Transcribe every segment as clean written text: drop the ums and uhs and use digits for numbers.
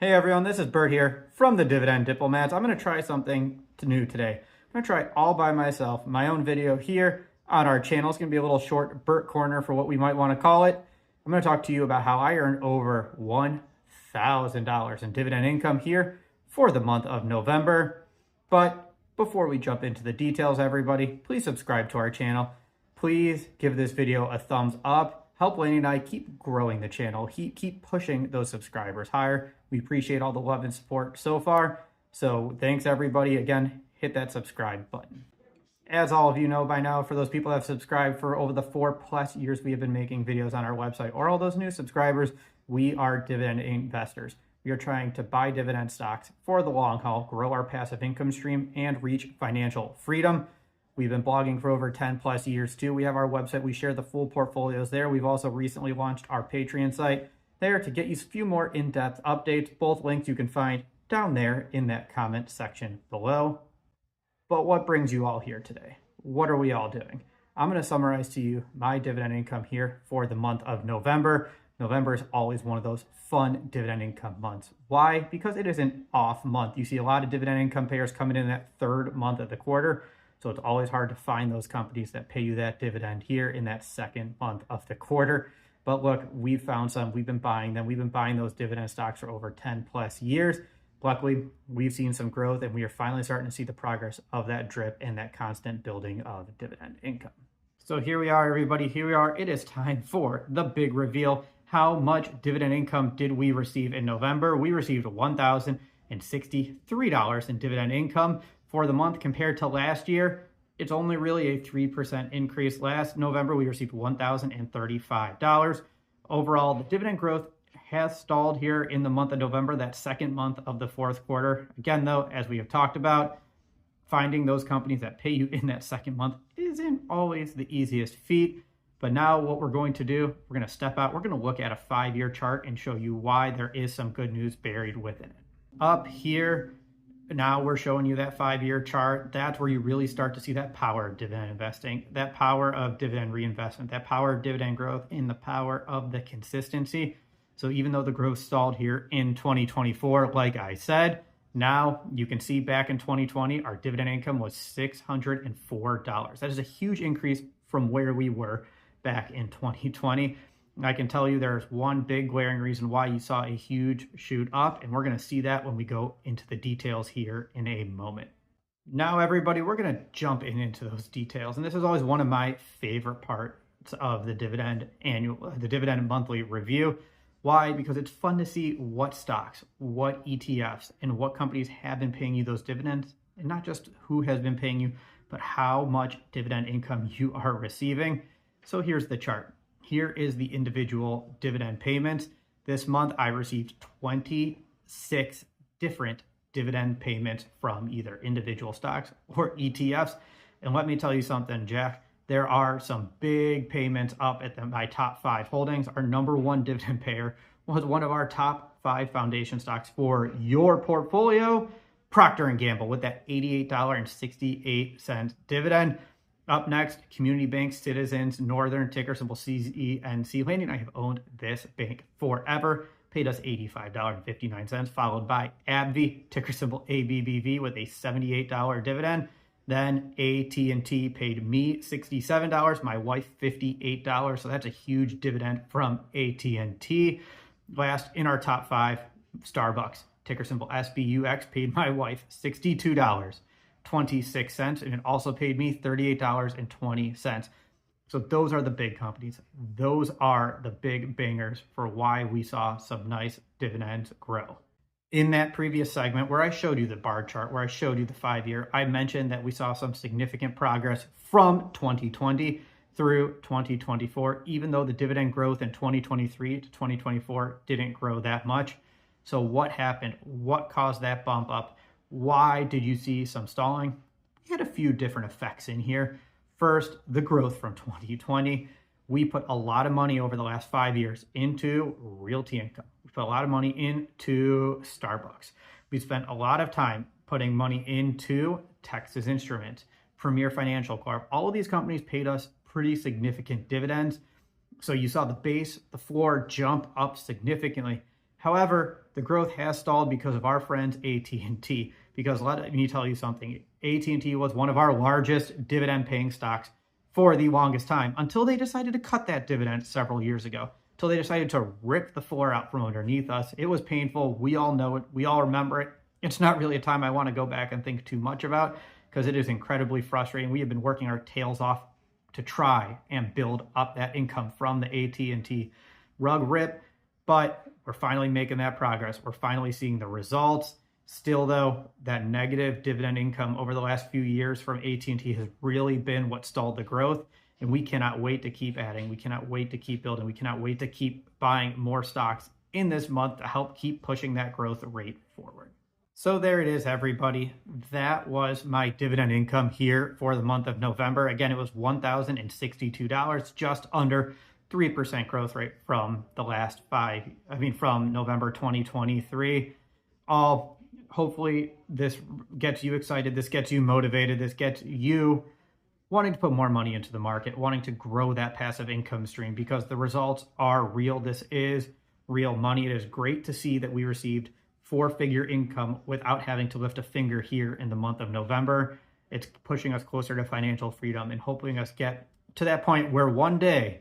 Hey everyone, this is Bert here from the Dividend Diplomats. I'm going to try something new today. I'm going to try it all by myself. My own video here on our channel. It's going to be a little short Bert corner for what we might want to call it. I'm going to talk to you about how I earned over $1,000 in dividend income here for the month of November. But before we jump into the details, everybody, please subscribe to our channel. Please give this video a thumbs up. Help Laney and I keep growing the channel, keep pushing those subscribers higher. We appreciate all the love and support so far. So thanks everybody. Again, hit that subscribe button. As all of you know by now, for those people that have subscribed for over the 4+ years we have been making videos on our website, or all those new subscribers, we are dividend investors. We are trying to buy dividend stocks for the long haul, grow our passive income stream, and reach financial freedom. We've been blogging for over 10+ years too. We have our website. We share the full portfolios there. We've also recently launched our Patreon site there to get you a few more in-depth updates. Both links you can find down there in that comment section below. But what brings you all here today? What are we all doing? I'm going to summarize to you my dividend income here for the month of November. November is always one of those fun dividend income months. Why? Because it is an off month. You see a lot of dividend income payers coming in that third month of the quarter. So it's always hard to find those companies that pay you that dividend here in that second month of the quarter. But look, we've found some, we've been buying them. We've been buying those dividend stocks for over 10+ years. Luckily, we've seen some growth and we are finally starting to see the progress of that drip and that constant building of dividend income. So here we are, everybody. Here we are. It is time for the big reveal. How much dividend income did we receive in November? We received $1,063 in dividend income for the month. Compared to last year, it's only really a 3% increase. Last November, we received $1,035. Overall, the dividend growth has stalled here in the month of November, that second month of the fourth quarter. Again, though, as we have talked about, finding those companies that pay you in that second month isn't always the easiest feat. But now what we're going to do, we're going to step out. We're going to look at a 5-year chart and show you why there is some good news buried within it. Up here, now we're showing you that 5-year chart. That's where you really start to see that power of dividend investing, that power of dividend reinvestment, that power of dividend growth, and the power of the consistency. So even though the growth stalled here in 2024, like I said, now you can see back in 2020, our dividend income was $604. That is a huge increase from where we were back in 2020. I can tell you there's one big glaring reason why you saw a huge shoot up, and we're going to see that when we go into the details here in a moment. Now, everybody, we're going to jump into those details, and this is always one of my favorite parts of the dividend monthly review. Why? Because it's fun to see what stocks, what ETFs, and what companies have been paying you those dividends, and not just who has been paying you, but how much dividend income you are receiving. So here's the chart. Here is the individual dividend payments. This month, I received 26 different dividend payments from either individual stocks or ETFs. And let me tell you something, Jack, there are some big payments up at my top 5 holdings. Our number one dividend payer was one of our top 5 foundation stocks for your portfolio, Procter & Gamble, with that $88.68 dividend. Up next, Community Bank, Citizens, Northern, ticker symbol CZNC. Laney and I have owned this bank forever. Paid us $85.59, followed by AbbVie, ticker symbol ABBV, with a $78 dividend. Then AT&T paid me $67, my wife $58. So that's a huge dividend from AT&T. Last, in our top 5, Starbucks, ticker symbol SBUX, paid my wife $62.26, and it also paid me $38.20. So those are the big companies. Those are the big bangers for why we saw some nice dividends grow. In that previous segment where I showed you the bar chart, where I showed you the 5-year, I mentioned that we saw some significant progress from 2020 through 2024, even though the dividend growth in 2023 to 2024 didn't grow that much. So what happened? What caused that bump up? Why did you see some stalling? We had a few different effects in here. First, the growth from 2020. We put a lot of money over the last 5 years into realty income. We put a lot of money into Starbucks. We spent a lot of time putting money into Texas Instruments, Premier Financial Corp. All of these companies paid us pretty significant dividends. So you saw the base, the floor jump up significantly. However, the growth has stalled because of our friends AT&T. Because let me tell you something, AT&T was one of our largest dividend-paying stocks for the longest time until they decided to cut that dividend several years ago, until they decided to rip the floor out from underneath us. It was painful. We all know it. We all remember it. It's not really a time I want to go back and think too much about because it is incredibly frustrating. We have been working our tails off to try and build up that income from the AT&T rug rip, but we're finally making that progress. We're finally seeing the results. Still, though, that negative dividend income over the last few years from AT&T has really been what stalled the growth, and we cannot wait to keep adding. We cannot wait to keep building. We cannot wait to keep buying more stocks in this month to help keep pushing that growth rate forward. So there it is, everybody. That was my dividend income here for the month of November. Again, it was $1,062, just under 3% growth rate from the last from November 2023. Hopefully this gets you excited, this gets you motivated, this gets you wanting to put more money into the market, wanting to grow that passive income stream because the results are real. This is real money. It is great to see that we received four-figure income without having to lift a finger here in the month of November. It's pushing us closer to financial freedom and hoping us get to that point where one day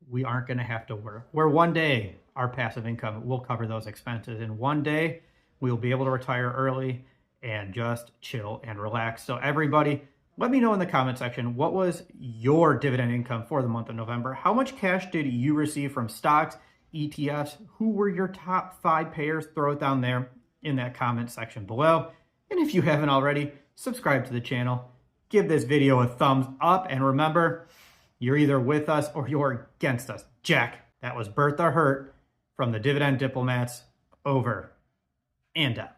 we aren't going to have to work, where one day our passive income will cover those expenses, and one day we'll be able to retire early and just chill and relax. So everybody, let me know in the comment section, what was your dividend income for the month of November? How much cash did you receive from stocks, ETFs? Who were your top 5 payers? Throw it down there in that comment section below. And if you haven't already, subscribe to the channel, give this video a thumbs up, and remember, you're either with us or you're against us. Jack, that was Bert the Hurt from the Dividend Diplomats, over and out.